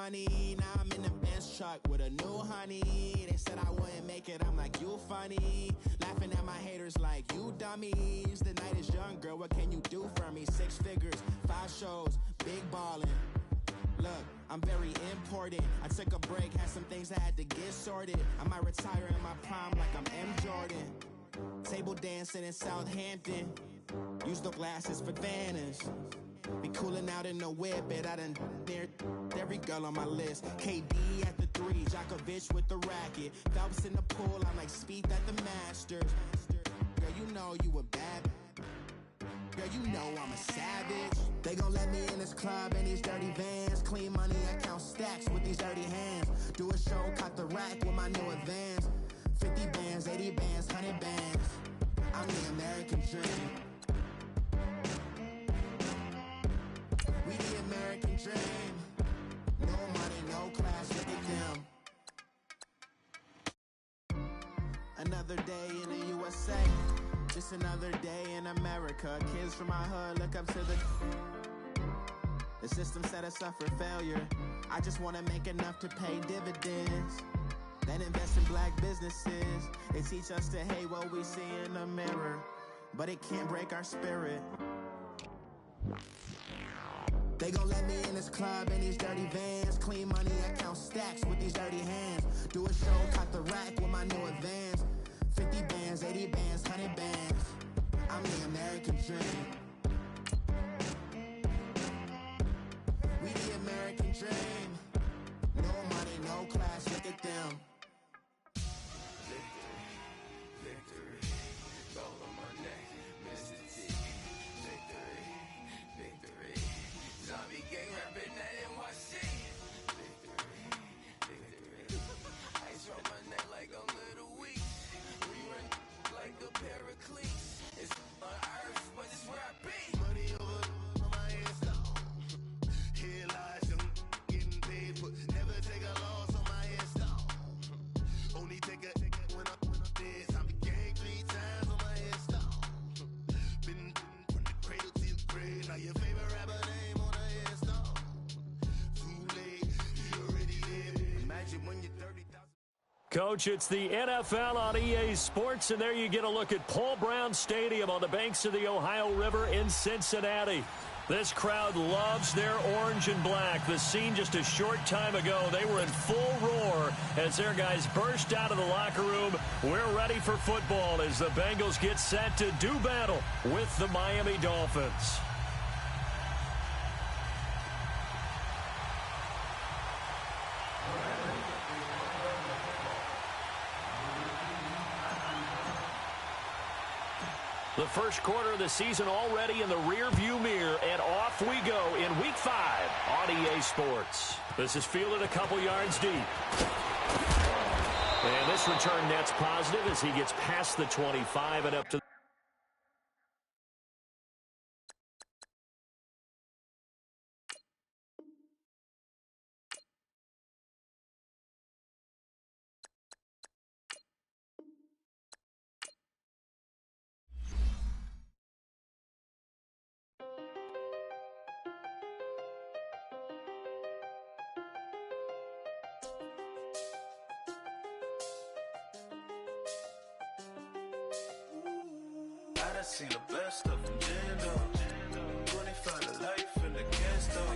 money. Now I'm in the Benz truck with a new honey. They said I wouldn't make it, I'm like, you funny. Laughing at my haters like, you dummies. The night is young, girl, what can you do for me? 6 figures, 5 shows, big ballin'. Look, I'm very important. I took a break, had some things I had to get sorted. I might retire in my prime like I'm M. Jordan. Table dancing in Southampton. Use the glasses for Vannas. Be cooling out in the whip, but I done near every girl on my list. KD at the 3, Djokovic with the racket. Phelps in the pool, I'm like Speed at the Masters. Girl, you know you a bad. Girl, you know I'm a savage. They gon' let me in this club in these dirty vans. Clean money, I count stacks with these dirty hands. Do a show, cut the rack with my new advance. 50 bands, 80 bands, 100 bands. I'm the American dream. We the American dream. No money, no class, look at them. Another day in the USA. Just another day in America. Kids from my hood look up to the system set us up for failure. I just wanna make enough to pay dividends. Then invest in black businesses. They teach us to hate what we see in the mirror, but it can't break our spirit. They gon' let me in this club in these dirty vans. Clean money, I count stacks with these dirty hands. Do a show, cut the rack with my new advance. 50 bands, 80 bands, 100 bands. I'm the American dream. We the American dream. No money, no class, look at them. Victory, gold on my neck, Mr. T. Victory, zombie gang rapping that NYC. Victory, ice on my neck like a little weak. We run like a paraclete. It's on earth, but it's where I be. Money over on my head stone. Here lies young getting paid, but never take a loss on my head stone. Only take a when I'm dead. Zombie gang 3 times on my head stone. Been from the cradle to the grave. Now your favorite rapper name on a headstone. Too late, you already dead. Imagine when you're 30,000. Coach, it's the NFL on EA Sports, and there you get a look at Paul Brown Stadium on the banks of the Ohio River in Cincinnati. This crowd loves their orange and black. The scene just a short time ago, they were in full roar as their guys burst out of the locker room. We're ready for football as the Bengals get set to do battle with the Miami Dolphins. The first quarter of the season already in the rear-view mirror, and off we go in Week 5 on EA Sports. This is fielded a couple yards deep. And this return net's positive as he gets past the 25 and up to I done seen the best of them jammed up. 25 to life in the can't stop.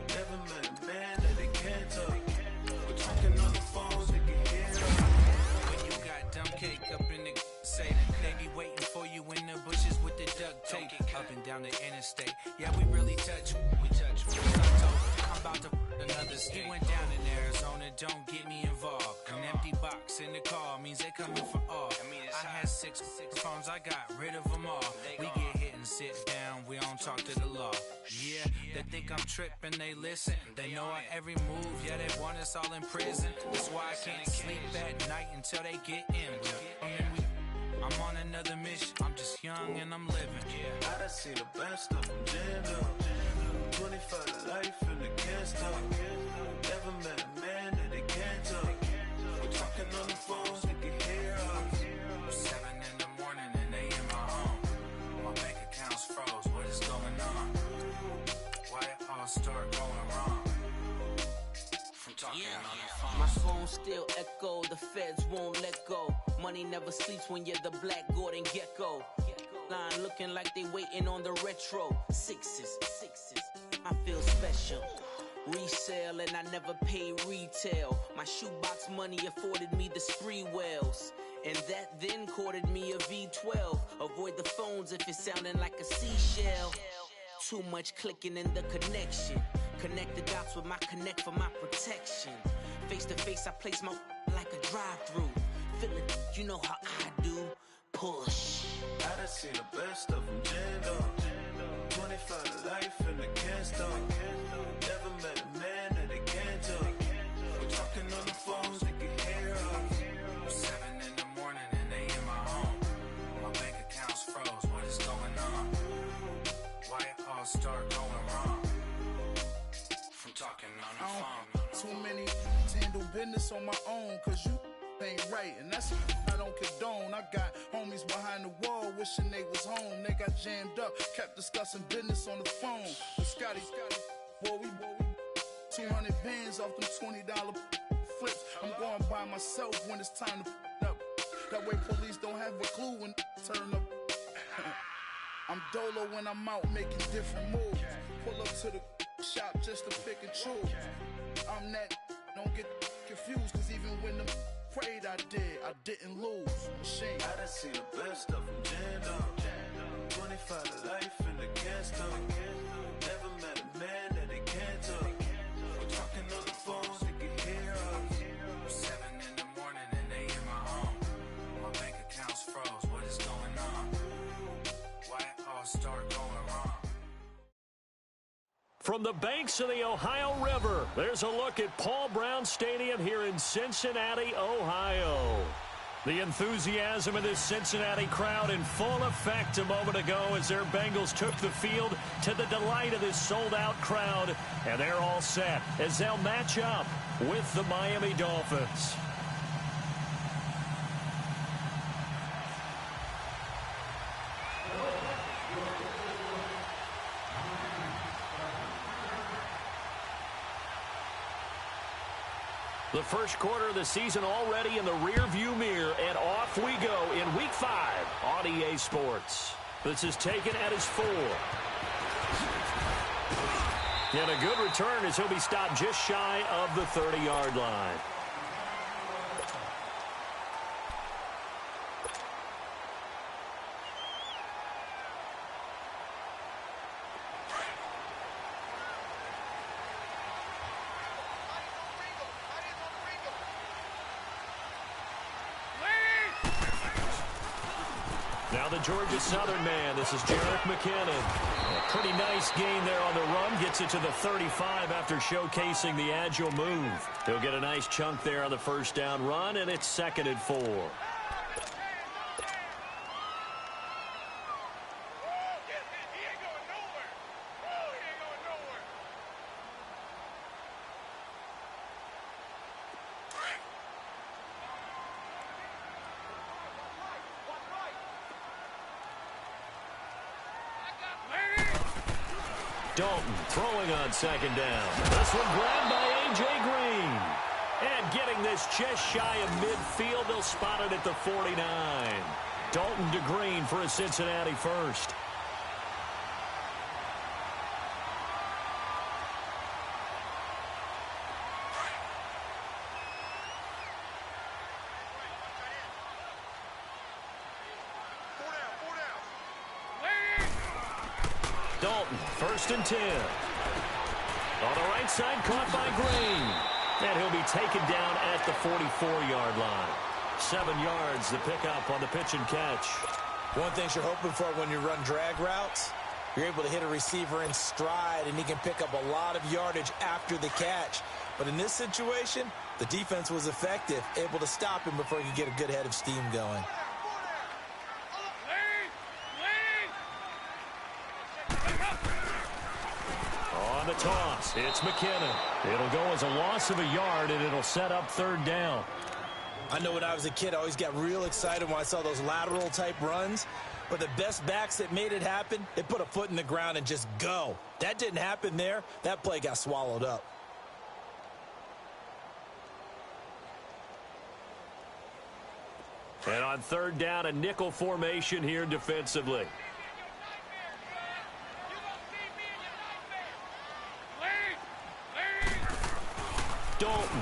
Never met a man that they can't talk. We're talking on the phones, they can hear us. When you got dumb cake up in the say that they be waiting for you in the bushes with the duct tape up and down the interstate. Yeah, we really touch. I'm about to another state. He went down in Arizona, don't get me involved. An empty box in the car means they coming for all. I had 6 phones, I got rid of them all. We get hit and sit down, we don't talk to the law. Yeah, they think I'm tripping, they listen. They know our every move, yeah, they want us all in prison. That's why I can't sleep at night until they get in. I'm on another mission, I'm just young and I'm living. Yeah, I done seen the best of them jammed up. 25 to life in the can't stop. Never met a man that they can't talk. We're talking on the phones, they can hear us. 7 in the morning and they in my home. My bank account's froze, what is going on? Why it all start going wrong? My phone still echo, the feds won't let go. Money never sleeps when you're the Black Gordon Gecko. Line looking like they waiting on the retro. Sixes, I feel special. Resale and I never pay retail. My shoebox money afforded me the spree wells. And that then courted me a V12. Avoid the phones if it's sounding like a seashell. Too much clicking in the connection. Connect the dots with my connect for my protection. Face to face, I place my like a drive-through. Feel it, you know how I do. Push. I done seen the best of them jammed up. 25 to life in the can't stop. Never met a man that they can't talk. We're talking on the phones, they can hear us. 7 in the morning and they in my home. My bank account's froze, what is going on? Why it all start going wrong? From talking on the phone. Too many to handle business on my own, cause you ain't right, and that's I don't condone. I got homies behind the wall wishing they was home. They got jammed up, kept discussing business on the phone. But Scotty, boy, we 200 bands off them $20 flips. I'm going by myself when it's time to up. That way police don't have a clue when turn up. I'm dolo when I'm out making different moves. Pull up to the shop just to pick and choose. I'm that, don't get confused, cause even when them prayed I didn't lose. Machine. I done seen the best of them jammed up. 25 to life in the can't stop. Never met a man that they can't talk. We're talking on the phones, they can hear us. 7 in the morning and they in my home. My bank account's froze, what is going on? Why it all start going wrong? From the banks of the Ohio River, there's a look at Paul Brown Stadium here in Cincinnati, Ohio. The enthusiasm of this Cincinnati crowd in full effect a moment ago as their Bengals took the field to the delight of this sold-out crowd. And they're all set as they'll match up with the Miami Dolphins. The first quarter of the season already in the rear-view mirror, and off we go in Week 5 on EA Sports. This is taken at his 4. And a good return as he'll be stopped just shy of the 30-yard line. Now the Georgia Southern man, this is Jerick McKinnon. A pretty nice gain there on the run, gets it to the 35 after showcasing the agile move. He'll get a nice chunk there on the first down run, and it's 2nd and 4. Dalton throwing on 2nd down. This one grabbed by A.J. Green. And getting this just shy of midfield, they'll spot it at the 49. Dalton to Green for a Cincinnati first. Dalton, 1st and 10. On the right side, caught by Green. And he'll be taken down at the 44-yard line. 7 yards, the pickup on the pitch and catch. One thing you're hoping for when you run drag routes, you're able to hit a receiver in stride, and he can pick up a lot of yardage after the catch. But in this situation, the defense was effective, able to stop him before he could get a good head of steam going. On the toss, it's McKinnon. It'll go as a loss of a yard, and it'll set up 3rd down. I know when I was a kid, I always got real excited when I saw those lateral-type runs. But the best backs that made it happen, they put a foot in the ground and just go. That didn't happen there. That play got swallowed up. And on third down, a nickel formation here defensively. Dalton.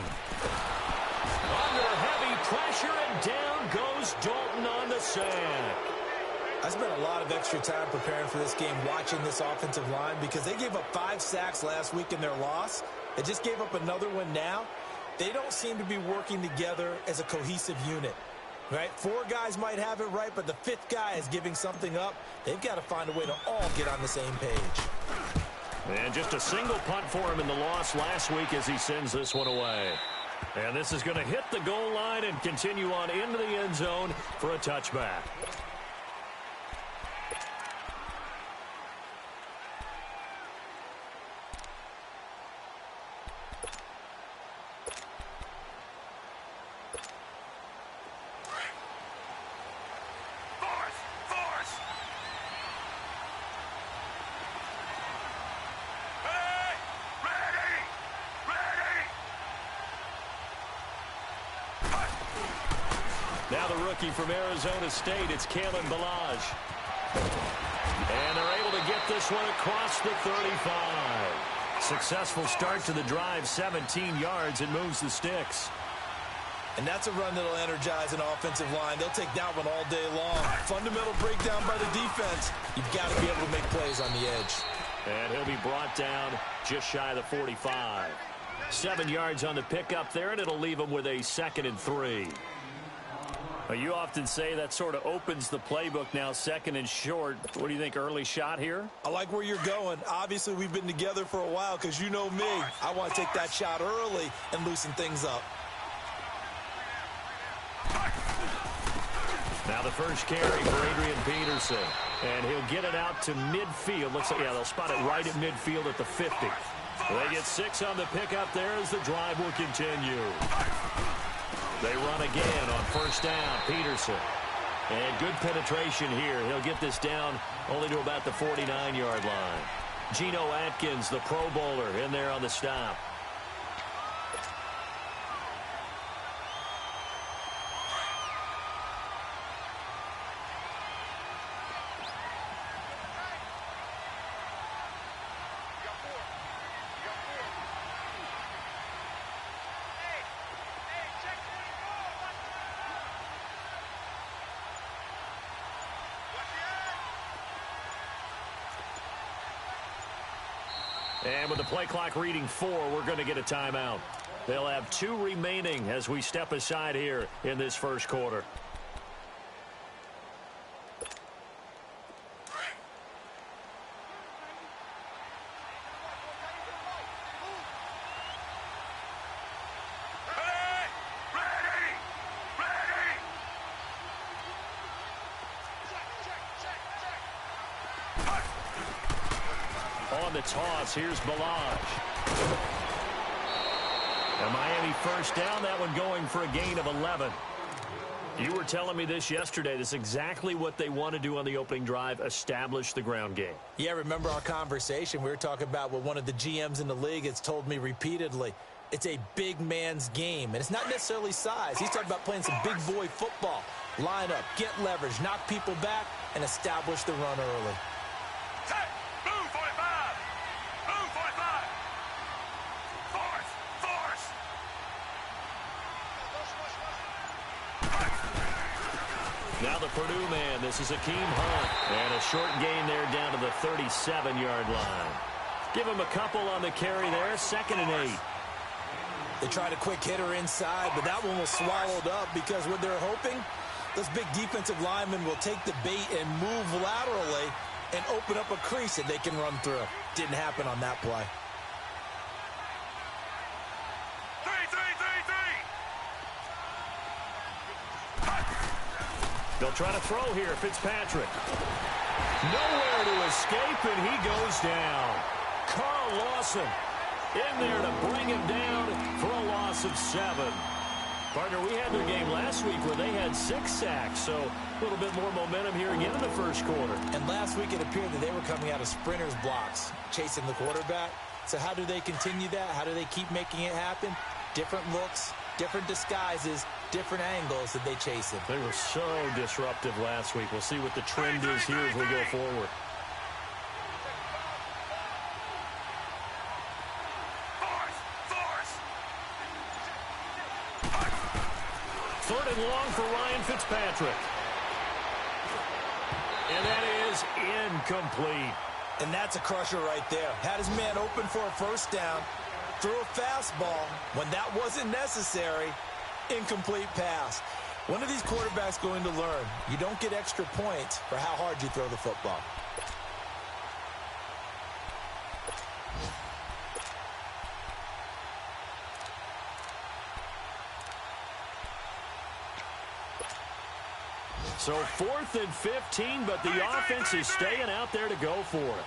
Under heavy pressure, and down goes Dalton on the sack. I spent a lot of extra time preparing for this game watching this offensive line because they gave up 5 sacks last week in their loss. They just gave up another one now. They don't seem to be working together as a cohesive unit. Right? 4 guys might have it right, but the 5th guy is giving something up. They've got to find a way to all get on the same page. And just a single punt for him in the loss last week as he sends this one away. And this is going to hit the goal line and continue on into the end zone for a touchback. Now the rookie from Arizona State, it's Kalen Ballage. And they're able to get this one across the 35. Successful start to the drive, 17 yards, and moves the sticks. And that's a run that'll energize an offensive line. They'll take that one all day long. Fundamental breakdown by the defense. You've got to be able to make plays on the edge. And he'll be brought down just shy of the 45. 7 yards on the pickup there, and it'll leave him with a 2nd and 3. Well, you often say that sort of opens the playbook now, 2nd and short. What do you think, early shot here? I like where you're going. Obviously, we've been together for a while because you know me. I want to take that shot early and loosen things up. Now the first carry for Adrian Peterson. And he'll get it out to midfield. Looks like, yeah, they'll spot it right at midfield at the 50. They get 6 on the pickup there as the drive will continue. They run again on first down, Peterson. And good penetration here. He'll get this down only to about the 49-yard line. Geno Atkins, the Pro Bowler, in there on the stop. And with the play clock reading 4, we're going to get a timeout. They'll have 2 remaining as we step aside here in this first quarter. On the toss, here's Ballage. And Miami first down, that one going for a gain of 11. You were telling me this yesterday. This is exactly what they want to do on the opening drive, establish the ground game. Yeah, remember our conversation? We were talking about what one of the GMs in the league has told me repeatedly. It's a big man's game, and it's not necessarily size. He's talking about playing some big boy football. Line up, get leverage, knock people back, and establish the run early. Now the Purdue man, this is Akeem Hunt. And a short gain there down to the 37-yard line. Give him a couple on the carry there, 2nd and 8. They tried a quick hitter inside, but that one was swallowed up because what they're hoping, those big defensive linemen will take the bait and move laterally and open up a crease that they can run through. Didn't happen on that play. They'll try to throw here, Fitzpatrick. Nowhere to escape, and he goes down. Carl Lawson in there to bring him down for a loss of 7. Partner, we had their game last week where they had 6 sacks, so a little bit more momentum here again in the first quarter. And last week it appeared that they were coming out of sprinters blocks, chasing the quarterback. So how do they continue that? How do they keep making it happen? Different looks, different disguises, different angles that they chase him. They were so disruptive last week. We'll see what the trend is here as we go forward. Third and long for Ryan Fitzpatrick. And that is incomplete. And that's a crusher right there. Had his man open for a first down, threw a fastball. When that wasn't necessary, incomplete pass. When are these quarterbacks going to learn? You don't get extra points for how hard you throw the football. So 4th and 15, but the offense is staying out there to go for it.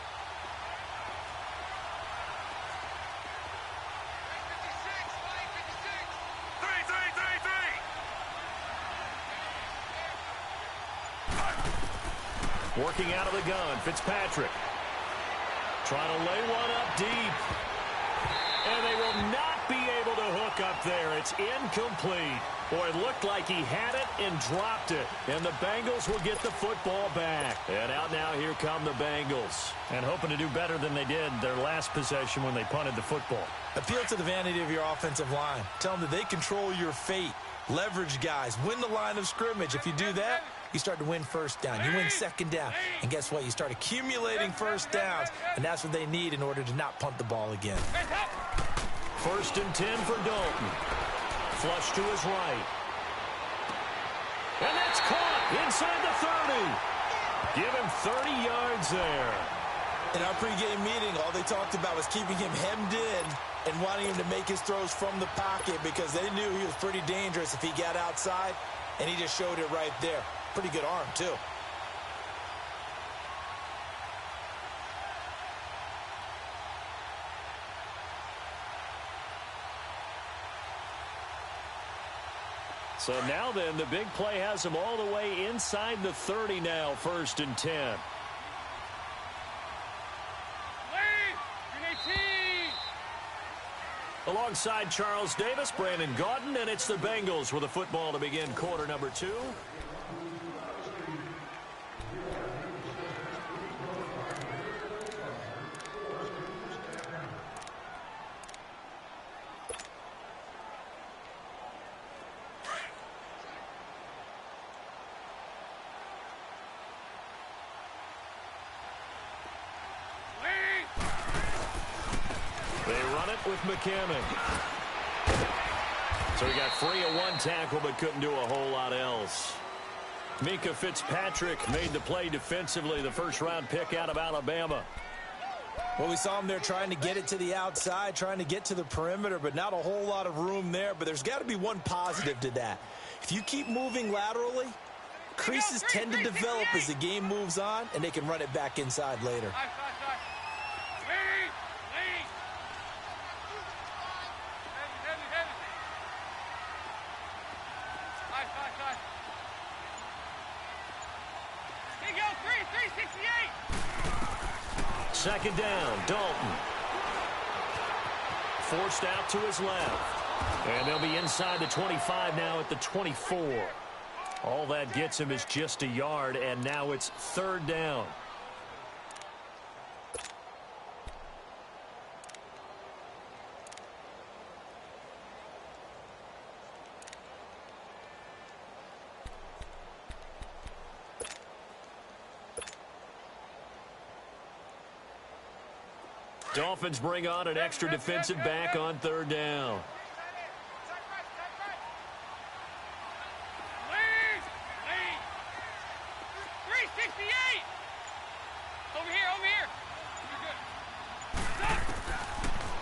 Working out of the gun, Fitzpatrick. Trying to lay one up deep. And they will not be able to hook up there. It's incomplete. Boy, it looked like he had it and dropped it. And the Bengals will get the football back. And out now, here come the Bengals. And hoping to do better than they did their last possession when they punted the football. Appeal to the vanity of your offensive line. Tell them that they control your fate. Leverage guys. Win the line of scrimmage. If you do that, you start to win first down. You win second down. And guess what? You start accumulating first downs. And that's what they need in order to not punt the ball again. 1st and 10 for Dalton. Flush to his right. And that's caught inside the 30. Give him 30 yards there. In our pregame meeting, all they talked about was keeping him hemmed in and wanting him to make his throws from the pocket because they knew he was pretty dangerous if he got outside, and he just showed it right there. Pretty good arm, too. So now then, the big play has him all the way inside the 30 now, 1st and 10. Alongside Charles Davis, Brandon Gaudin, and it's the Bengals with a football to begin quarter number 2. With McCammon. So he got free of one tackle but couldn't do a whole lot else. Mika Fitzpatrick made the play defensively, the first-round pick out of Alabama. Well, we saw him there trying to get it to the outside, trying to get to the perimeter, but not a whole lot of room there. But there's got to be one positive to that. If you keep moving laterally, creases tend to develop as the game moves on, and they can run it back inside later. Second down, Dalton. Forced out to his left. And they'll be inside the 25 now at the 24. All that gets him is just a yard, and now it's 3rd down. Dolphins bring on an extra defensive back on 3rd down.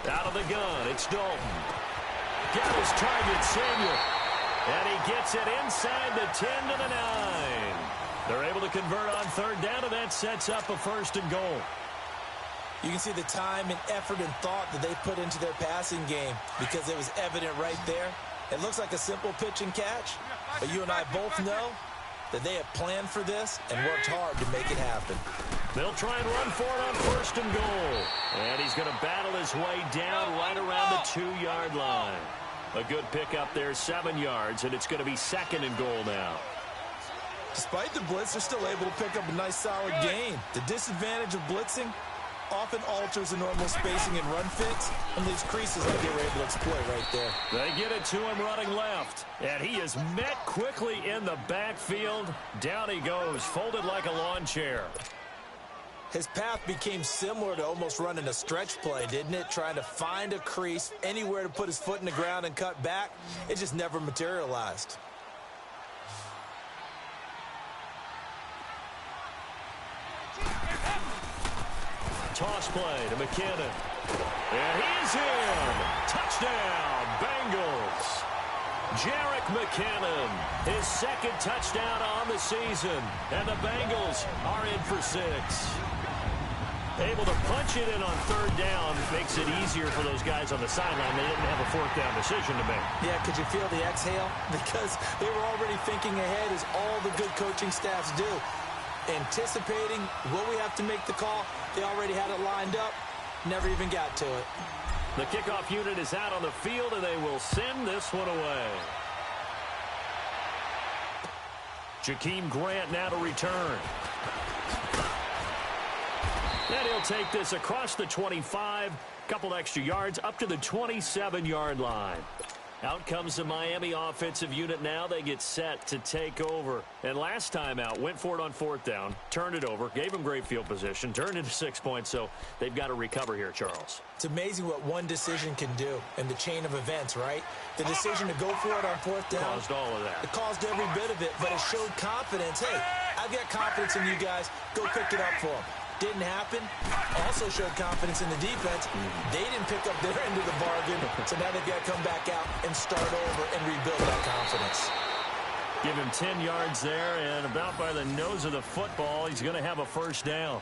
Out of the gun, it's Dalton. Got his target, Samuel. And he gets it inside the 10 to the 9. They're able to convert on 3rd down, and that sets up a 1st and goal. You can see the time and effort and thought that they put into their passing game because it was evident right there. It looks like a simple pitch and catch, but you and I both know that they have planned for this and worked hard to make it happen. They'll try and run for it on 1st and goal. And he's going to battle his way down right around the 2-yard line. A good pickup there, 7 yards, and it's going to be second and goal now. Despite the blitz, they're still able to pick up a nice solid gain. The disadvantage of blitzing often alters the normal spacing and run fits and leaves creases like they were able to exploit right there. They get it to him running left, and he is met quickly in the backfield. Down he goes, folded like a lawn chair. His path became similar to almost running a stretch play, didn't it? Trying to find a crease, anywhere to put his foot in the ground and cut back. It just never materialized. Toss play to McKinnon. And he's in. Touchdown, Bengals. Jerick McKinnon, his second touchdown on the season. And the Bengals are in for 6. Able to punch it in on third down makes it easier for those guys on the sideline. They didn't have a fourth down decision to make. Yeah, could you feel the exhale? Because they were already thinking ahead, as all the good coaching staffs do. Anticipating, will we have to make the call? They already had it lined up, never even got to it. The kickoff unit is out on the field, and they will send this one away. Jakeem Grant now to return. And he'll take this across the 25, couple extra yards, up to the 27-yard line. Out comes the Miami offensive unit now. They get set to take over. And last time out, went for it on fourth down, turned it over, gave them great field position, turned into 6 points, so they've got to recover here, Charles. It's amazing what one decision can do in the chain of events, right? The decision to go for it on fourth down. Caused all of that. It caused every bit of it, but it showed confidence. Hey, I've got confidence in you guys. Go pick it up for them. Didn't happen. Also showed confidence in the defense. They didn't pick up their end of the bargain, so now they've got to come back out and start over and rebuild that confidence. Give him 10 yards there, and about by the nose of the football, he's going to have a first down.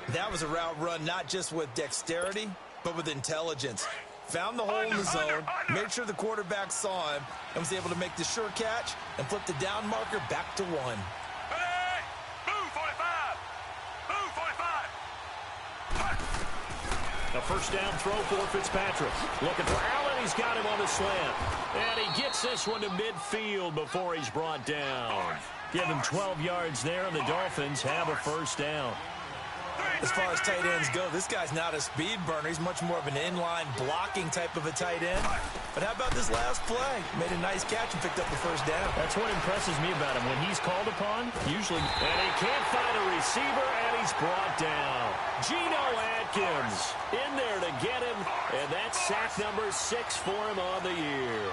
That was a route run not just with dexterity, but with intelligence. Found the hole in the zone, made sure the quarterback saw him, and was able to make the sure catch and flip the down marker back to 1. A first down throw for Fitzpatrick. Looking for Allen. He's got him on the slant. And he gets this one to midfield before he's brought down. Give him 12 yards there, and the Dolphins have a first down. As far as tight ends go, this guy's not a speed burner. He's much more of an inline blocking type of a tight end. But how about this last play? Made a nice catch and picked up the first down. That's what impresses me about him. When he's called upon, usually... And he can't find a receiver, and he's brought down. Geno Atkins in there to get him, and that's sack number 6 for him on the year.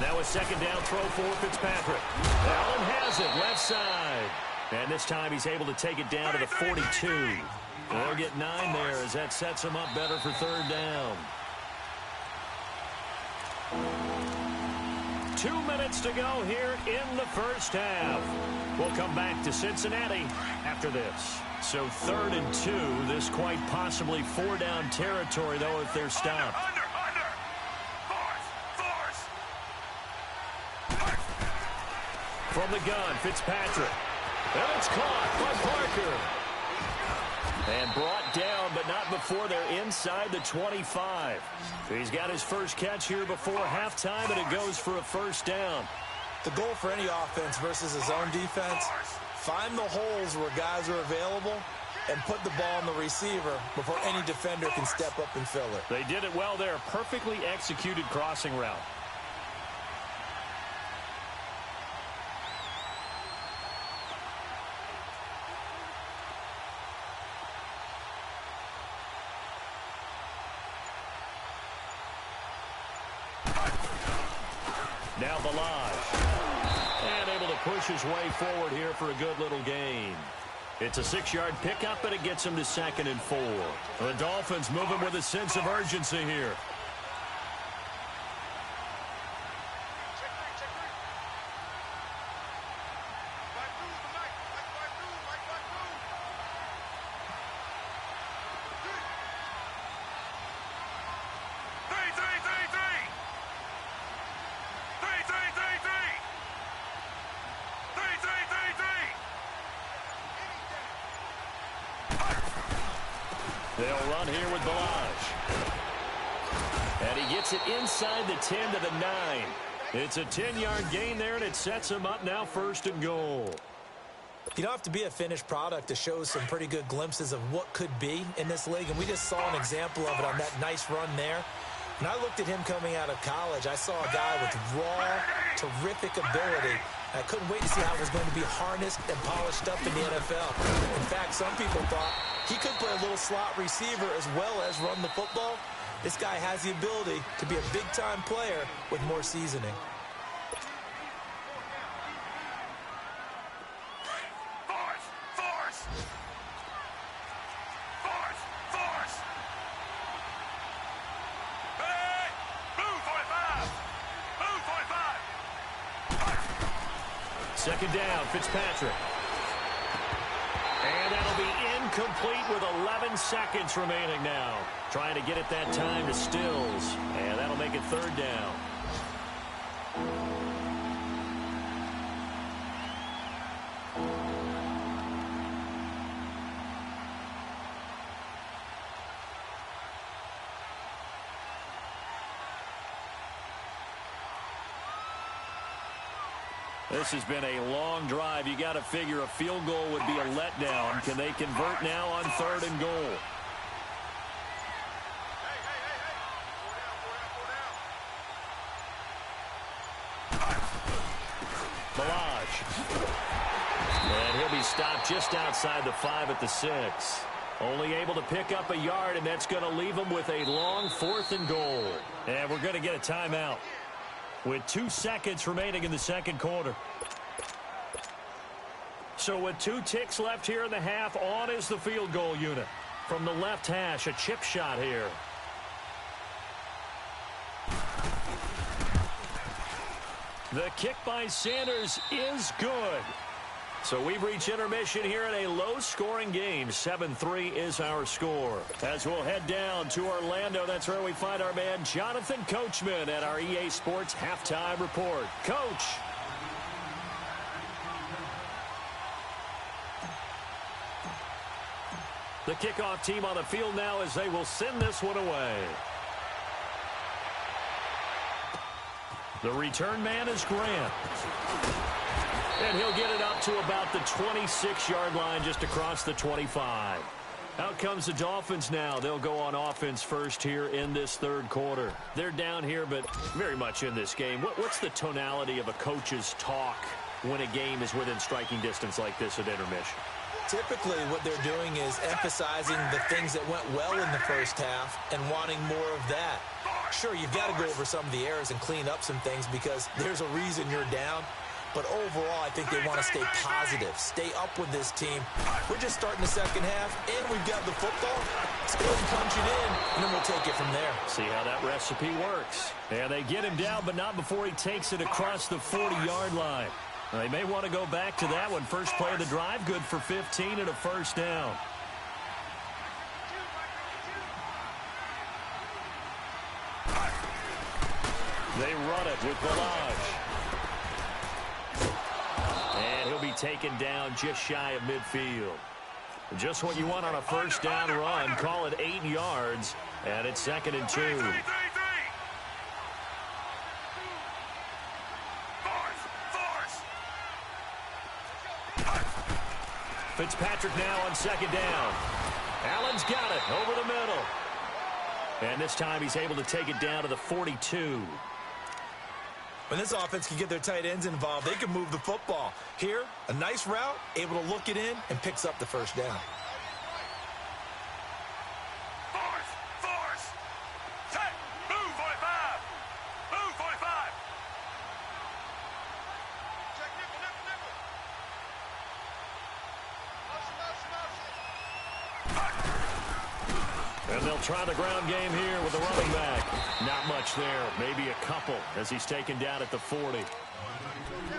Now a second down throw for Fitzpatrick. Allen has it, left side. And this time he's able to take it down to the 42. They'll get 9 there as that sets him up better for third down. 2 minutes to go here in the first half. We'll come back to Cincinnati after this. So 3rd and 2, this quite possibly 4-down territory, though, if they're stopped. From the gun, Fitzpatrick. And it's caught by Parker. And brought down, but not before they're inside the 25. He's got his first catch here before halftime, and it goes for a first down. The goal for any offense versus his own defense, find the holes where guys are available and put the ball on the receiver before any defender can step up and fill it. They did it well there. Perfectly executed crossing route. Now Balaj. And able to push his way forward here for a good little gain. It's a 6-yard pickup, but it gets him to 2nd and 4. The Dolphins moving with a sense of urgency here. They'll run here with Balazs. And he gets it inside the 10 to the 9. It's a 10-yard gain there, and it sets him up now 1st and goal. You don't have to be a finished product to show some pretty good glimpses of what could be in this league, and we just saw an example of it on that nice run there. When I looked at him coming out of college, I saw a guy with raw, terrific ability. I couldn't wait to see how it was going to be harnessed and polished up in the NFL. In fact, some people thought he could play a little slot receiver as well as run the football. This guy has the ability to be a big-time player with more seasoning. Second down, Fitzpatrick. And that'll be incomplete with 11 seconds remaining now. Trying to get it that time to Stills. And that'll make it 3rd down. This has been a long drive. You got to figure a field goal would be a letdown. Can they convert now on 3rd and goal? Balazs. And he'll be stopped just outside the 5 at the 6. Only able to pick up a yard, and that's going to leave him with a long 4th and goal. And we're going to get a timeout with 2 seconds remaining in the 2nd quarter. So with 2 ticks left here in the half, on is the field goal unit. From the left hash, a chip shot here. The kick by Sanders is good. So we've reached intermission here in a low-scoring game. 7-3 is our score. As we'll head down to Orlando, that's where we find our man Jonathan Coachman at our EA Sports Halftime Report. Coach. The kickoff team on the field now as they will send this one away. The return man is Grant. And he'll get it up to about the 26-yard line, just across the 25. Out comes the Dolphins now. They'll go on offense first here in this 3rd quarter. They're down here, but very much in this game. What's the tonality of a coach's talk when a game is within striking distance like this at intermission? Typically, what they're doing is emphasizing the things that went well in the first half and wanting more of that. Sure, you've got to go over some of the errors and clean up some things because there's a reason you're down. But overall, I think they want to stay positive, stay up with this team. We're just starting the 2nd half, and we've got the football. Let's go and punch it in, and then we'll take it from there. See how that recipe works. And they get him down, but not before he takes it across the 40-yard line. They may want to go back to that one. First play of the drive, good for 15 and a 1st down. They run it with Balazs. And he'll be taken down just shy of midfield. Just what you want on a 1st down run. Call it 8 yards, and it's 2nd and 2. Fitzpatrick now on 2nd down. Allen's got it over the middle. And this time he's able to take it down to the 42. When this offense can get their tight ends involved, they can move the football. Here, a nice route, able to look it in, and picks up the 1st down. Force! Take! Move, 45! Move, 45! Check nickel! And they'll try the ground game here with the running back. Not much there, maybe a couple as he's taken down at the 40.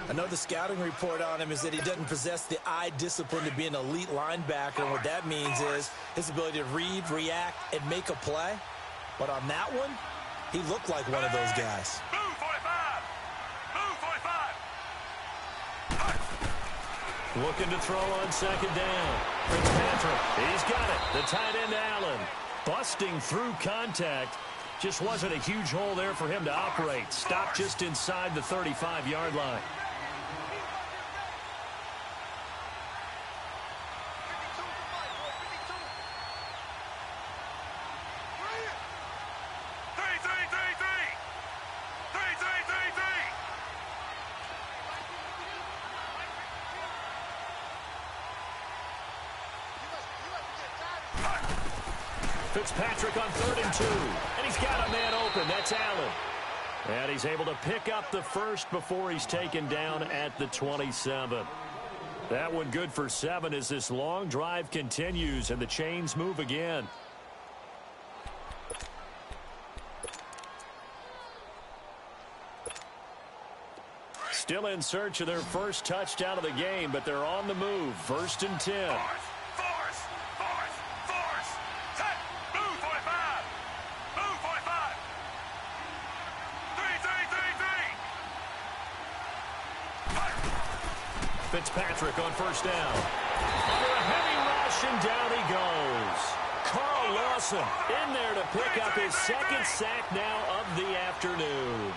I know the scouting report on him is that he doesn't possess the eye discipline to be an elite linebacker, and what that means is his ability to read, react, and make a play. But on that one, he looked like one of those guys. Move, 45! Move, 45! looking to throw on second down. Fitzpatrick, he's got it. The tight end, Allen, busting through contact. Just wasn't a huge hole there for him to operate. Stopped just inside the 35-yard line. Fitzpatrick on 3rd and 2. And he's got a man open. That's Allen. And he's able to pick up the first before he's taken down at the 27. That one good for 7 as this long drive continues and the chains move again. Still in search of their first touchdown of the game, but they're on the move. 1st and 10. Fitzpatrick on 1st down. Under a heavy rush, and down he goes. Carl Lawson in there to pick up his 2nd sack now of the afternoon.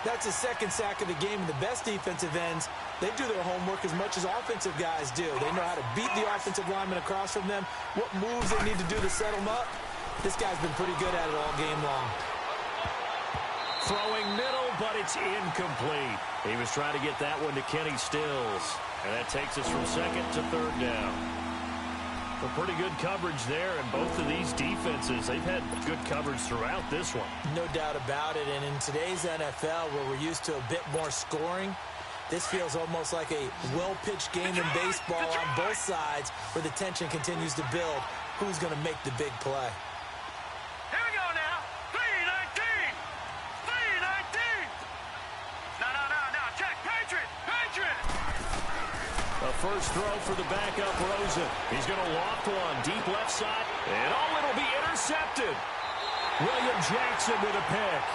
That's his 2nd sack of the game, and the best defensive ends, they do their homework as much as offensive guys do. They know how to beat the offensive lineman across from them, what moves they need to do to set them up. This guy's been pretty good at it all game long. Throwing middle, but it's incomplete. He was trying to get that one to Kenny Stills. And that takes us from 2nd to 3rd down. A pretty good coverage there, and both of these defenses, they've had good coverage throughout this one. No doubt about it, and in today's NFL, where we're used to a bit more scoring, this feels almost like a well-pitched game in baseball on both sides, where the tension continues to build. Who's going to make the big play? Here we go now. 3-19. 3-19. No. Check. Patriot. A first throw for the backup, Rosen. He's going to loft one deep left side, and it'll be intercepted. William Jackson with a pick.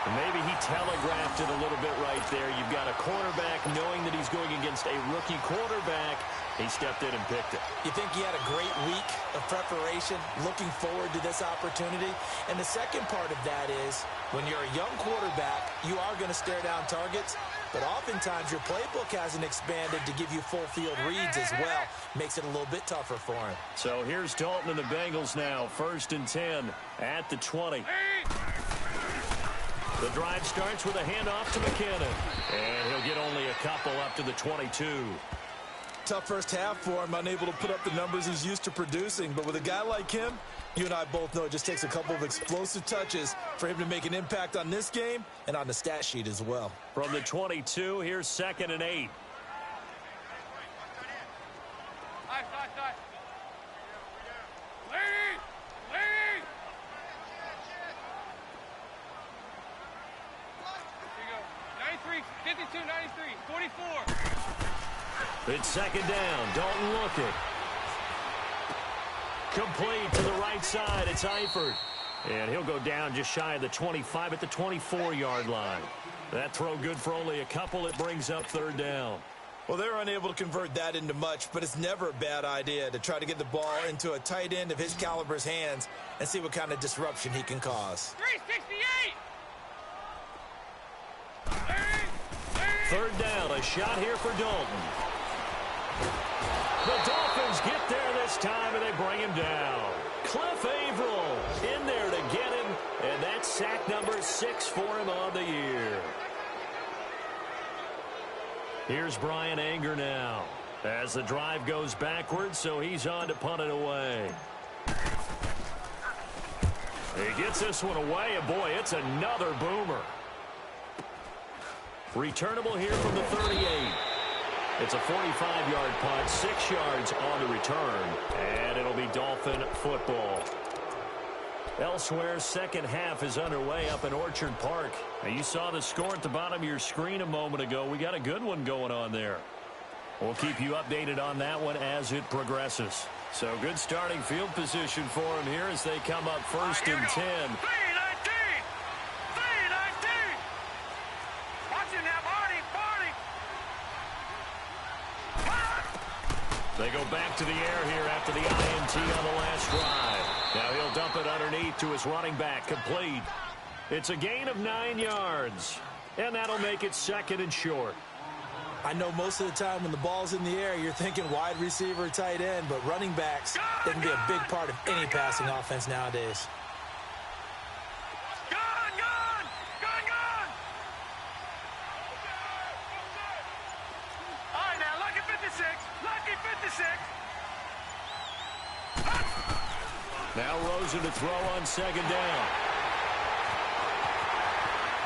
And maybe he telegraphed it a little bit right there. You've got a quarterback knowing that he's going against a rookie quarterback. He stepped in and picked it. You think he had a great week of preparation, looking forward to this opportunity? And the second part of that is, when you're a young quarterback, you are going to stare down targets, but oftentimes your playbook hasn't expanded to give you full field reads as well. Makes it a little bit tougher for him. So here's Dalton and the Bengals now. 1st and 10 at the 20. The drive starts with a handoff to McKinnon. And he'll get only a couple up to the 22. Tough first half for him, unable to put up the numbers he's used to producing. But with a guy like him, you and I both know it just takes a couple of explosive touches for him to make an impact on this game and on the stat sheet as well. From the 22, here's 2nd and 8. It's 2nd down. Dalton looking. Complete to the right side. It's Eifert. And he'll go down just shy of the 25 at the 24-yard line. That throw good for only a couple. It brings up 3rd down. Well, they're unable to convert that into much, but it's never a bad idea to try to get the ball into a tight end of his caliber's hands and see what kind of disruption he can cause. 368! 3rd down. A shot here for Dalton. The Dolphins get there this time, and they bring him down. Cliff Averill in there to get him, and that's sack number 6 for him on the year. Here's Brian Anger now as the drive goes backwards, so he's on to punt it away. He gets this one away, and boy, it's another boomer. Returnable here from the 38. It's a 45-yard punt, 6 yards on the return, and it'll be Dolphin football. Elsewhere, 2nd half is underway up in Orchard Park. Now, you saw the score at the bottom of your screen a moment ago. We got a good one going on there. We'll keep you updated on that one as it progresses. So good starting field position for them here as they come up 1st and 10. 3-19! 3-19! Watch it now, Barney! They go back to the air here after the INT on the last drive. Now he'll dump it underneath to his running back, complete. It's a gain of 9 yards, and that'll make it 2nd and short. I know most of the time when the ball's in the air, you're thinking wide receiver, tight end, but running backs, they can be a big part of any passing offense nowadays. Now Rosen to throw on 2nd down.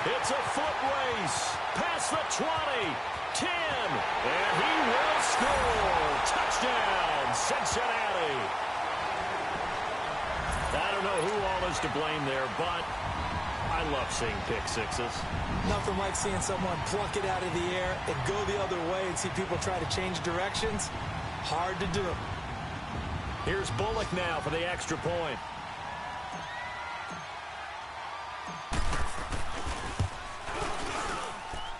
It's a foot race. Past the 20, 10, and he will score. Touchdown, Cincinnati. I don't know who all is to blame there, but I love seeing pick sixes. Nothing like seeing someone pluck it out of the air and go the other way and see people try to change directions. Hard to do. Here's Bullock now for the extra point.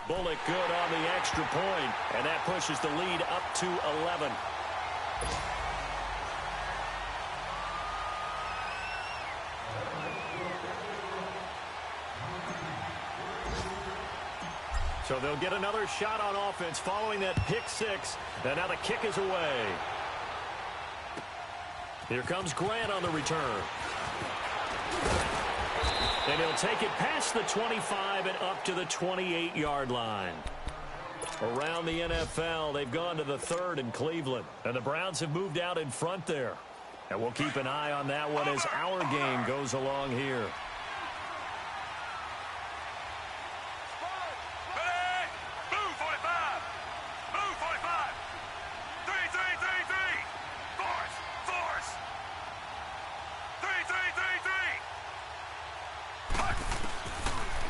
Bullock good on the extra point, and that pushes the lead up to 11. So they'll get another shot on offense following that pick six, and now the kick is away. Here comes Grant on the return. And he'll take it past the 25 and up to the 28-yard line. Around the NFL, they've gone to the 3rd in Cleveland. And the Browns have moved out in front there. And we'll keep an eye on that one as our game goes along here.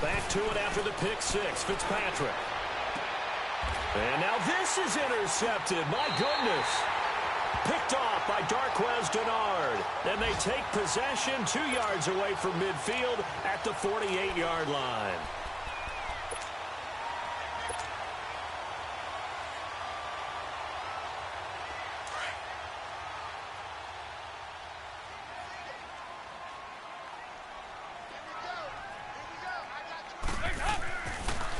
Back to it after the pick six, Fitzpatrick. And now this is intercepted. My goodness. Picked off by Darquez Dennard. And they take possession 2 yards away from midfield at the 48-yard line.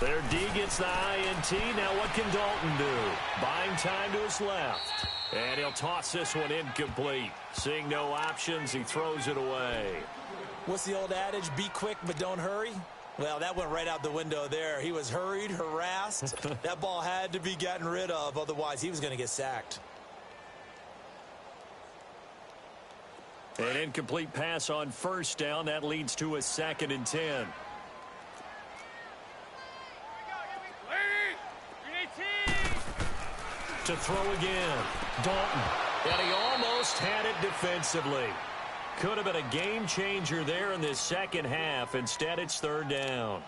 Their D gets the INT. Now what can Dalton do? Buying time to his left. And he'll toss this one incomplete. Seeing no options, he throws it away. What's the old adage? Be quick, but don't hurry? Well, that went right out the window there. He was hurried, harassed. That ball had to be gotten rid of. Otherwise, he was going to get sacked. An incomplete pass on 1st down. That leads to a 2nd and 10. To throw again, Dalton, and he almost had it defensively. Could have been a game changer there in this second half. Instead, it's 3rd down.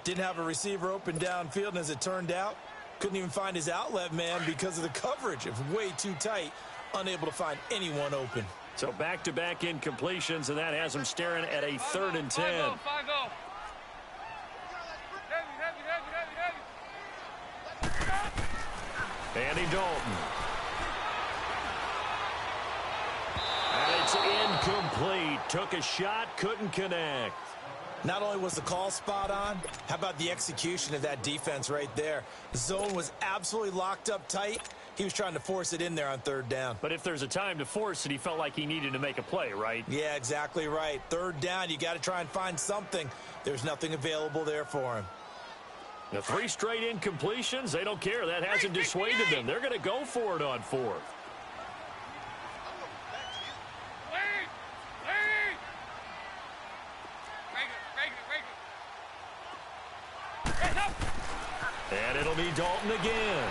Didn't have a receiver open downfield, and as it turned out, couldn't even find his outlet man because of the coverage. It was way too tight, unable to find anyone open. So back-to-back incompletions, and that has him staring at a 3rd and 10. Andy Dalton. And it's incomplete. Took a shot, couldn't connect. Not only was the call spot on, how about the execution of that defense right there? The zone was absolutely locked up tight. He was trying to force it in there on 3rd down. But if there's a time to force it, he felt like he needed to make a play, right? Yeah, exactly right. 3rd down, you got to try and find something. There's nothing available there for him. The 3 straight incompletions, they don't care. That hasn't dissuaded them. They're going to go for it on 4th. And it'll be Dalton again.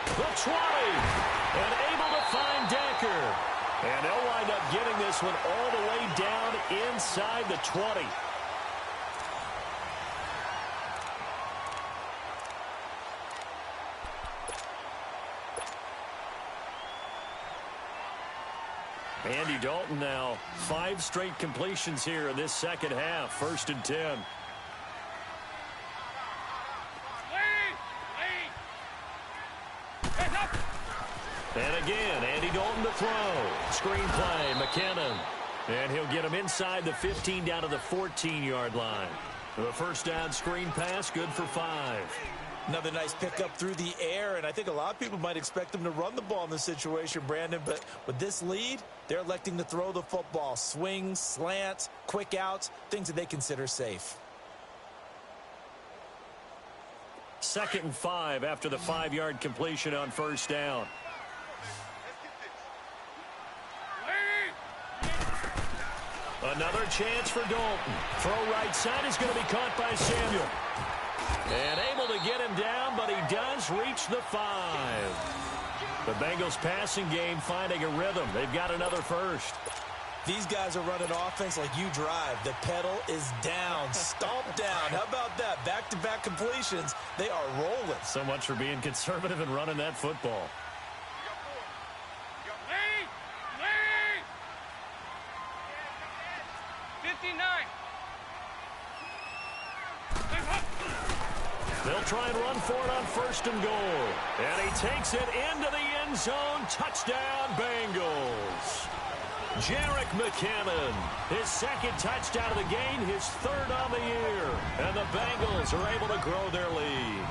The 20. And able to find Decker. And they'll wind up getting this one all the way down inside the 20. Andy Dalton now 5 straight completions here in this second half. 1st and 10. And again, Andy Dalton to throw. Screenplay, McKinnon. And he'll get him inside the 15 down to the 14-yard line. The first down screen pass, good for 5. Another nice pickup through the air, and I think a lot of people might expect them to run the ball in this situation, Brandon, but with this lead, they're electing to throw the football. Swings, slants, quick outs, things that they consider safe. 2nd and 5 after the 5-yard completion on first down. Another chance for Dalton. Throw right side is going to be caught by Samuel. And able to get him down, but he does reach the 5. The Bengals passing game finding a rhythm. They've got another first. These guys are running offense like you drive. The pedal is down, stomped down. How about that? Back-to-back completions. They are rolling. So much for being conservative and running that football. 59. They'll try and run for it on 1st and goal. And he takes it into the end zone. Touchdown, Bengals. Jerick McKinnon, his 2nd touchdown of the game, his 3rd on the year. And the Bengals are able to grow their lead.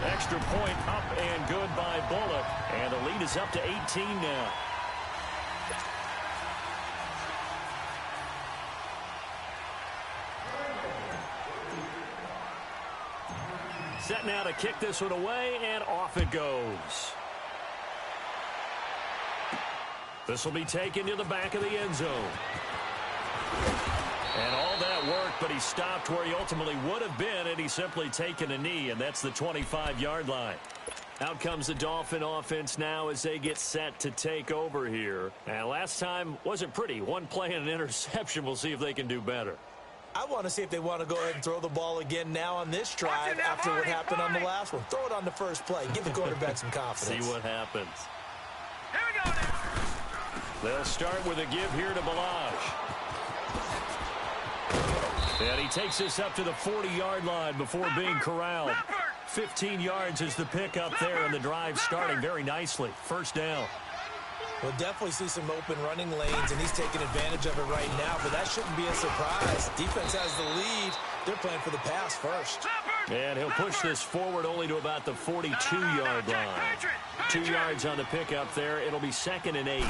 Extra point up and good by Bullock. And the lead is up to 18 now. Set now to kick this one away, and off it goes. This will be taken to the back of the end zone. And all that work, but he stopped where he ultimately would have been had he simply taken a knee, and that's the 25-yard line. Out comes the Dolphin offense now as they get set to take over here. And last time wasn't pretty. One play and an interception. We'll see if they can do better. I want to see if they want to go ahead and throw the ball again now on this drive after what happened on the last one. Throw it on the first play. Give the quarterback some confidence. See what happens. Here we go now. They'll start with a give here to Balazs. And he takes this up to the 40-yard line before being corralled. 15 yards is the pickup there, and the drive starting very nicely. First down. We'll definitely see some open running lanes, and he's taking advantage of it right now, but that shouldn't be a surprise. Defense has the lead. They're playing for the pass first. And he'll push this forward only to about the 42-yard line. 2 yards on the pickup there. It'll be 2nd and 8.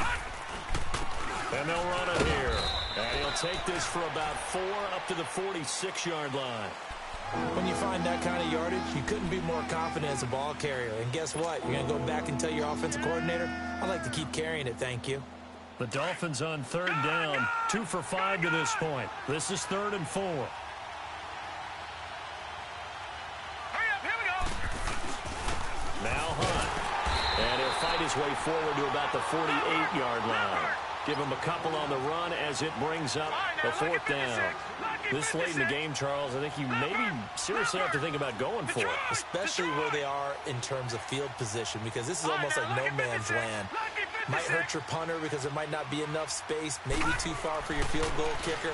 And they'll run it here. And he'll take this for about 4 up to the 46-yard line. When you find that kind of yardage, you couldn't be more confident as a ball carrier. And guess what? You're going to go back and tell your offensive coordinator, I'd like to keep carrying it, thank you. The Dolphins on 3rd down, 2 for 5 to this point. This is 3rd and 4. Hurry up, here we go. Now Hunt. And he'll fight his way forward to about the 48-yard line. Give him a couple on the run as it brings up a 4th down. This late in the game, Charles, I think you maybe seriously have to think about going for it. Especially where they are in terms of field position, because this is almost like no man's land. Might hurt your punter because there might not be enough space, maybe too far for your field goal kicker.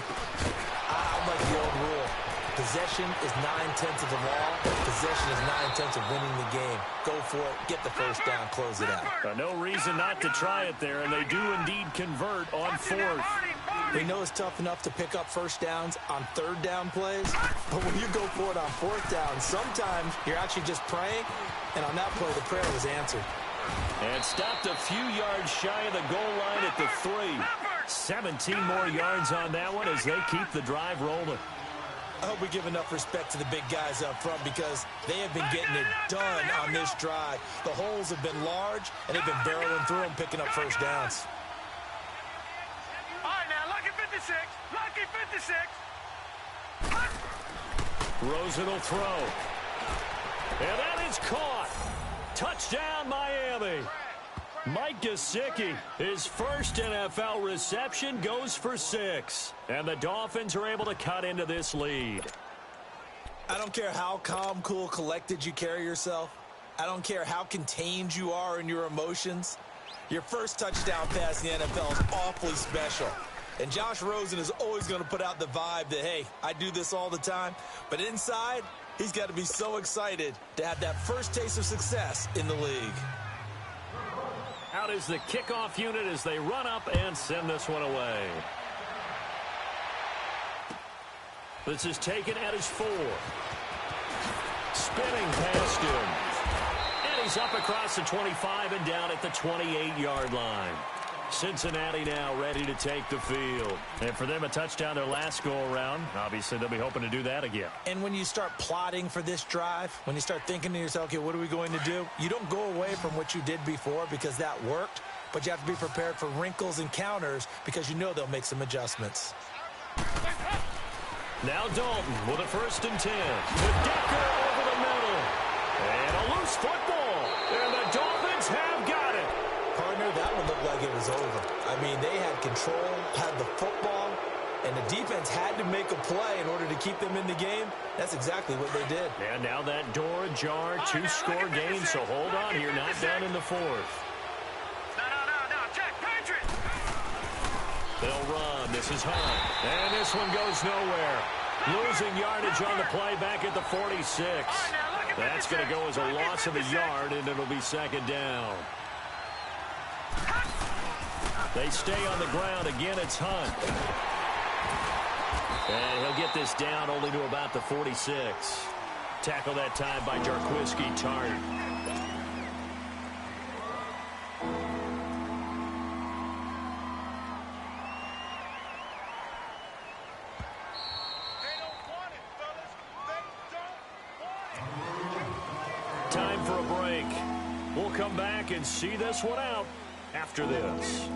I like the old rule. Possession is 9/10 of the law. Possession is 9/10 of winning the game. Go for it. Get the first down. Close it out. No reason not to try it there, and they do indeed convert on 4th. We know it's tough enough to pick up first downs on 3rd down plays, but when you go for it on 4th down, sometimes you're actually just praying, and on that play, the prayer was answered. And stopped a few yards shy of the goal line at the 3. 17 more yards on that one as they keep the drive rolling. I hope we give enough respect to the big guys up front because they have been getting it done on this drive. The holes have been large, and they've been barreling through them, picking up first downs. All right, now, lucky 56. Lucky 56. Rosen will throw. And that is caught. Touchdown, Miami. Mike Gesicki, his first NFL reception, goes for 6. And the Dolphins are able to cut into this lead. I don't care how calm, cool, collected you carry yourself. I don't care how contained you are in your emotions. Your first touchdown pass in the NFL is awfully special. And Josh Rosen is always going to put out the vibe that, hey, I do this all the time. But inside, He's got to be so excited to have that first taste of success in the league. Out is the kickoff unit as they run up and send this one away. This is taken at his 4. Spinning past him. And he's up across the 25 and down at the 28-yard line. Cincinnati now ready to take the field. And for them, a touchdown their last go-around. Obviously, they'll be hoping to do that again. And when you start plotting for this drive, when you start thinking to yourself, okay, what are we going to do? You don't go away from what you did before because that worked, but you have to be prepared for wrinkles and counters because you know they'll make some adjustments. Now Dalton with a 1st and 10. To Decker over the middle. And a loose football. And the Dolphins have got it. Partner, that one looked like it was over. I mean, they had control, had the football, and the defense had to make a play in order to keep them in the game. That's exactly what they did. And now that door ajar, 2-score game, so hold on here, not done in the 4th. No, Jack Patrick! They'll run. This is Hunt. And this one goes nowhere. Losing yardage on the play back at the 46. That's going to go as a loss of a yard, and it'll be 2nd down. They stay on the ground. Again, it's Hunt. And he'll get this down only to about the 46. Tackle that time by Jarquiski Tart. Time for a break. We'll come back and see this one out after this.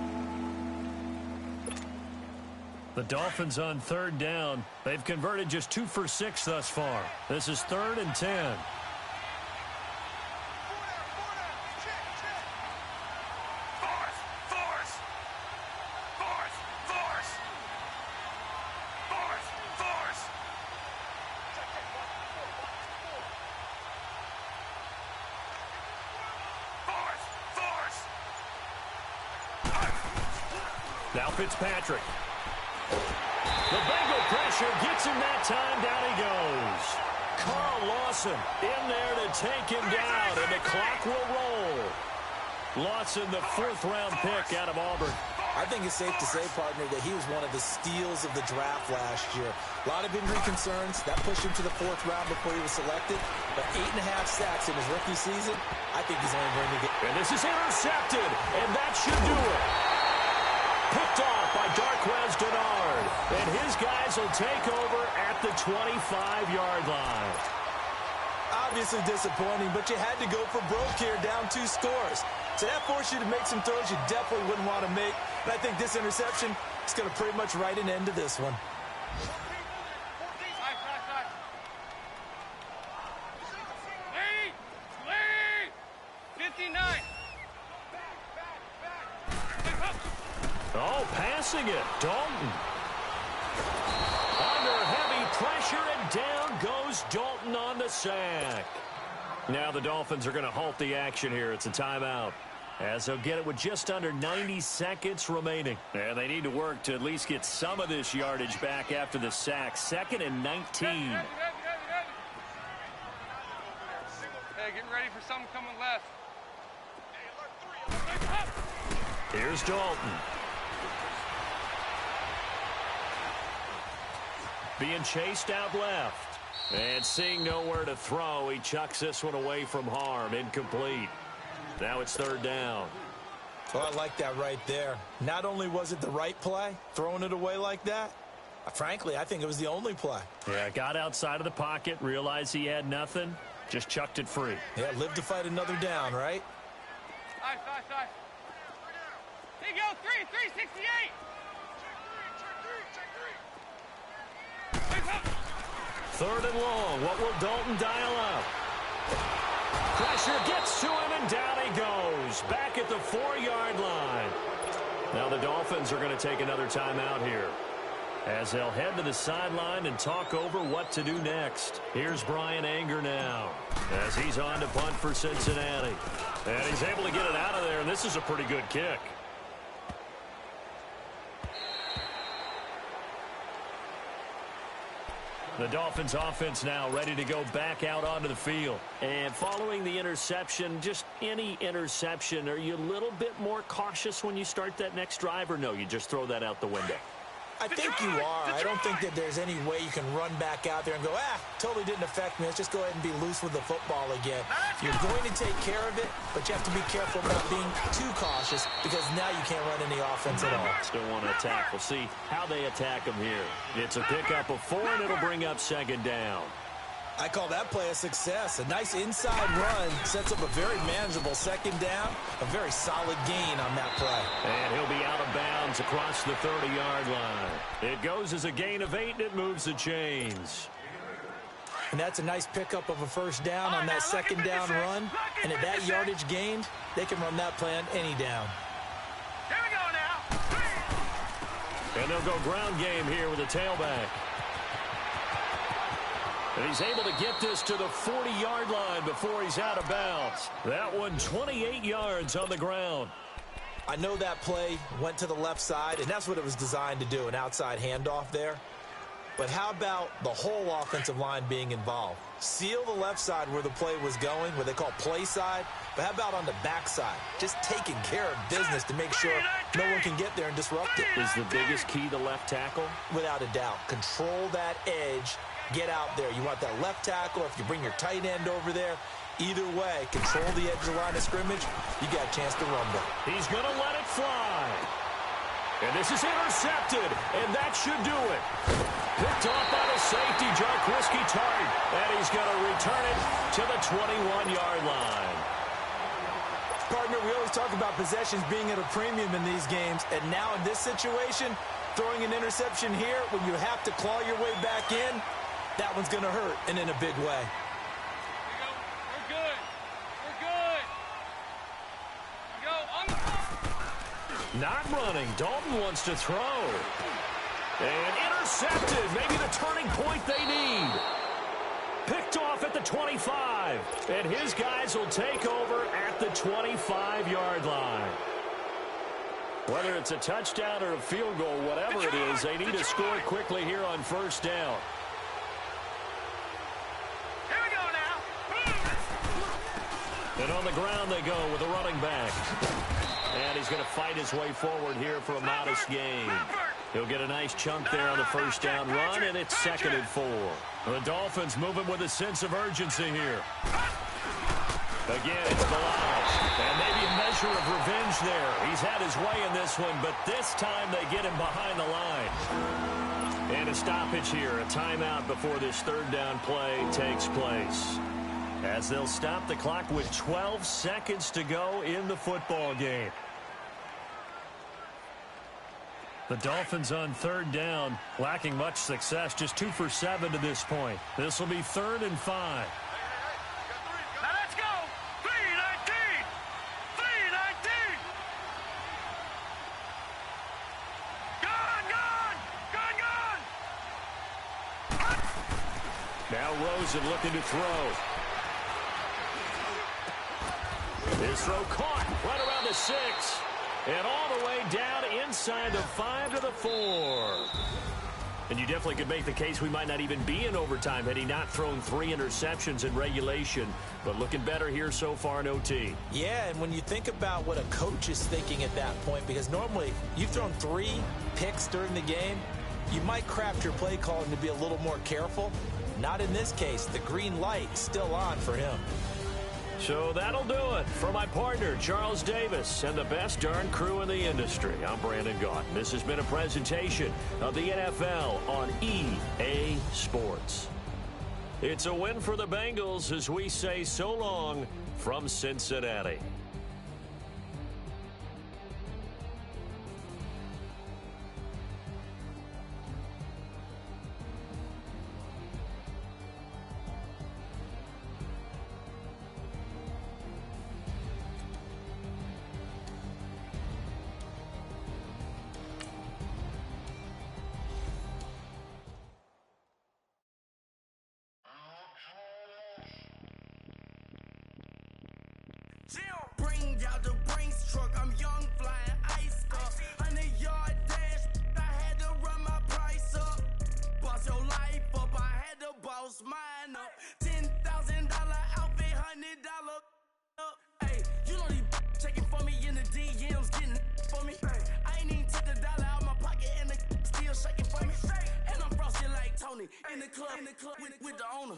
The Dolphins on 3rd down. They've converted just 2 for 6 thus far. This is 3rd and 10. Now Fitzpatrick. The Bengal pressure gets him that time. Down he goes. Carl Lawson in there to take him down, and the clock will roll. Lawson, the 4th-round pick out of Auburn. I think it's safe to say, partner, that he was one of the steals of the draft last year. A lot of injury concerns. That pushed him to the 4th round before he was selected. But 8.5 sacks in his rookie season, I think he's only going to get... And this is intercepted, and that should do it. Picked off by Darquez Denard. And his guys will take over at the 25-yard line. Obviously disappointing, but you had to go for broke here, down 2 scores. So that forced you to make some throws you definitely wouldn't want to make. And I think this interception is going to pretty much write an end to this one. 59. Oh, passing it. Dalton. Under heavy pressure, and down goes Dalton on the sack. Now the Dolphins are going to halt the action here. It's a timeout, as they'll get it with just under 90 seconds remaining. And they need to work to at least get some of this yardage back after the sack. 2nd and 19. Hey, get ready for something coming left. Here's Dalton. Being chased out left. And seeing nowhere to throw, he chucks this one away from harm. Incomplete. Now it's 3rd down. Well, I like that right there. Not only was it the right play, throwing it away like that, frankly, I think it was the only play. Yeah, got outside of the pocket, realized he had nothing, just chucked it free. Yeah, live to fight another down, right? Nice. Here you go, 368. Third and long. What will Dalton dial up? Pressure gets to him, and down he goes. Back at the 4-yard line. Now the Dolphins are going to take another timeout here, as they'll head to the sideline and talk over what to do next. Here's Brian Anger now, as he's on to punt for Cincinnati. And he's able to get it out of there, and this is a pretty good kick. The Dolphins offense now ready to go back out onto the field. And following the interception, just any interception, are you a little bit more cautious when you start that next drive, or no, you just throw that out the window? I think you are. I don't think that there's any way you can run back out there and go, totally didn't affect me. Let's just go ahead and be loose with the football again. You're going to take care of it, but you have to be careful about being too cautious because now you can't run any offense at all. Still want to attack. We'll see how they attack them here. It's a pickup of 4, and it'll bring up second down. I call that play a success. A nice inside run sets up a very manageable second down. A very solid gain on that play. And he'll be out of bounds across the 30-yard line. It goes as a gain of 8, and it moves the chains. And that's a nice pickup of a first down on that second down run. And at that yardage gained, they can run that play on any down. Here we go now. And they'll go ground game here with a tailback. And he's able to get this to the 40-yard line before he's out of bounds. That one 28 yards on the ground. I know that play went to the left side, and that's what it was designed to do, an outside handoff there. But how about the whole offensive line being involved? Seal the left side where the play was going, where they call play side. But how about on the back side? Just taking care of business to make sure no one can get there and disrupt it. Is the biggest key the left tackle? Without a doubt. Control that edge. Get out there. You want that left tackle. If you bring your tight end over there, either way, control the edge of the line of scrimmage. You got a chance to rumble. He's going to let it fly. And this is intercepted, and that should do it. Picked off by the safety, Jarkowski Tart, and he's going to return it to the 21-yard line. Partner, we always talk about possessions being at a premium in these games, and now in this situation, throwing an interception here when you have to claw your way back in, that one's going to hurt, and in a big way. We're good. We're good. Go. Not running. Dalton wants to throw. And intercepted. Maybe the turning point they need. Picked off at the 25. And his guys will take over at the 25-yard line. Whether it's a touchdown or a field goal, whatever it is, they need to score quickly here on first down. Here we go now. And on the ground they go with a running back. And he's going to fight his way forward here for a modest gain. He'll get a nice chunk there on the first down run, and it's 2nd and 4. The Dolphins moving with a sense of urgency here. Again, it's Bilal. And maybe a measure of revenge there. He's had his way in this one, but this time they get him behind the line. And a stoppage here, a timeout before this third down play takes place. As they'll stop the clock with 12 seconds to go in the football game. The Dolphins on third down, lacking much success, just 2 for 7 to this point. This will be 3rd and 5. Now let's go. 3-19. 3-19. Gone. Now Rosen looking to throw. His throw caught right around the 6. And all the way down inside the 5 to the 4. And you definitely could make the case we might not even be in overtime had he not thrown 3 interceptions in regulation. But looking better here so far in OT. Yeah, and when you think about what a coach is thinking at that point, because normally you've thrown 3 picks during the game, you might craft your play calling to be a little more careful. Not in this case. The green light still on for him. So that'll do it for my partner, Charles Davis, and the best darn crew in the industry. I'm Brandon Gaudin. This has been a presentation of the NFL on EA Sports. It's a win for the Bengals as we say so long from Cincinnati. Bring out the Brinks truck, I'm young, flying ice up. 100-yard dash, I had to run my price up. Boss your life up, I had Ay, in the club with the owner.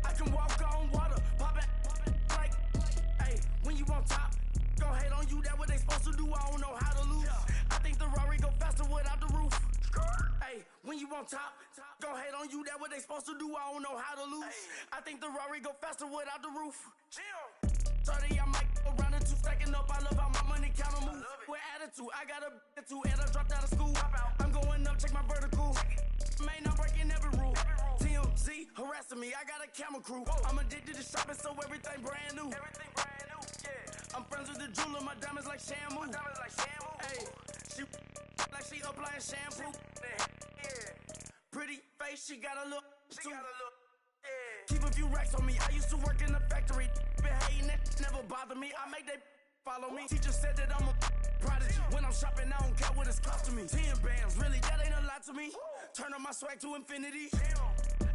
I can walk on water, pop it like, ay, when you on top, gon' hate on you, that what they supposed to do, I don't know how to lose. I think the Rari go faster without the roof. Ay, when you on top, gon' hate on you, that what they supposed to do, I don't know how to lose. I think the Rari go faster without the roof. 30, I might go around the two, stacking up, I love how my money counter move. With attitude, I got a attitude, and I dropped out of school. I'm going up, check my vertical. Man, I'm breaking every rule. TMZ harassing me, I got a camera crew. I'm addicted to shopping, so everything brand new. I'm friends with the jeweler, my diamonds like shampoo. Hey, she like she applying shampoo. Pretty face, she got a look. Keep a few racks on me. I used to work in the factory. Been hating that never bother me. I make they follow me. Teacher said that I'm a prodigy. When I'm shopping, I don't care what it's costing me. 10 bands, really, that ain't a lot to me. Turn on my swag to infinity.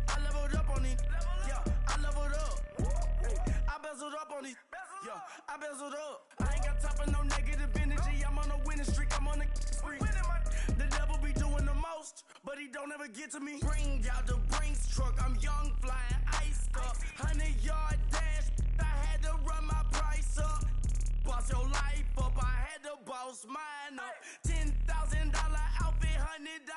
I leveled up on these. Yeah, I leveled up. I bezeled up on these. Yeah, I bezeled up. I ain't got time for no negative energy. I'm on a winning streak. I'm on a spree. The devil be doing the most, but he don't ever get to me. Bring out the Brinks truck. I'm young, flying, iced up. 100-yard dash. I had to run my price up. Boss your life up. I had to boss mine up. $10,000 outfit, $100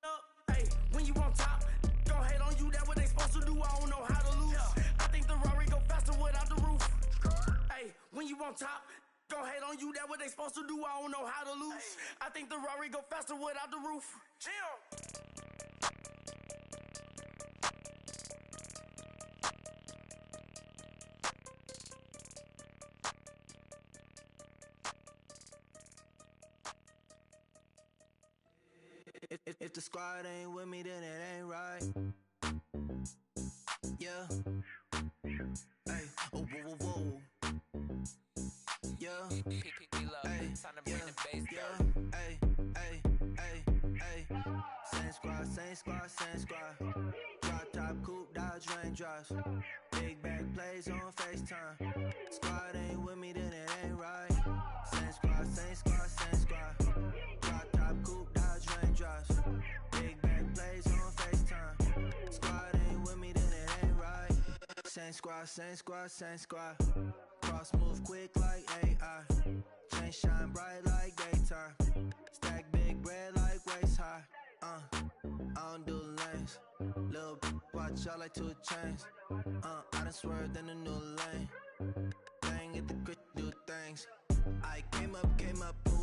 up. Hey, when you on top, gon' hate on you. That what they supposed to do. I don't know how to lose. I think the Rari go faster without the roof. Hey, when you on top, gon' hate on you, that what they supposed to do, I don't know how to lose. I think the Rari go faster without the roof. If the squad ain't with me, then it ain't right. Yeah. Hey, oh, whoa, whoa, whoa. Yeah. Hey, yeah. Hey, hey, hey, hey. Same squad, same squad, same squad. Drop top, coupe, Dodge raindrops. Big bag plays on FaceTime. Squad ain't with me, then it ain't right. Same squad, same squad, same squad. Drop top, coupe, Dodge raindrops. Big bag plays on FaceTime. Squad ain't with me, then it ain't right. Same squad, same squad, same squad. Cross move quick like AI. Chain shine bright like daytime. Stack big bread like waist high. I don't do lanes. Little watch out like 2 chains. I done swerved in a new lane. Bang at the crit, do things. I came up, boom.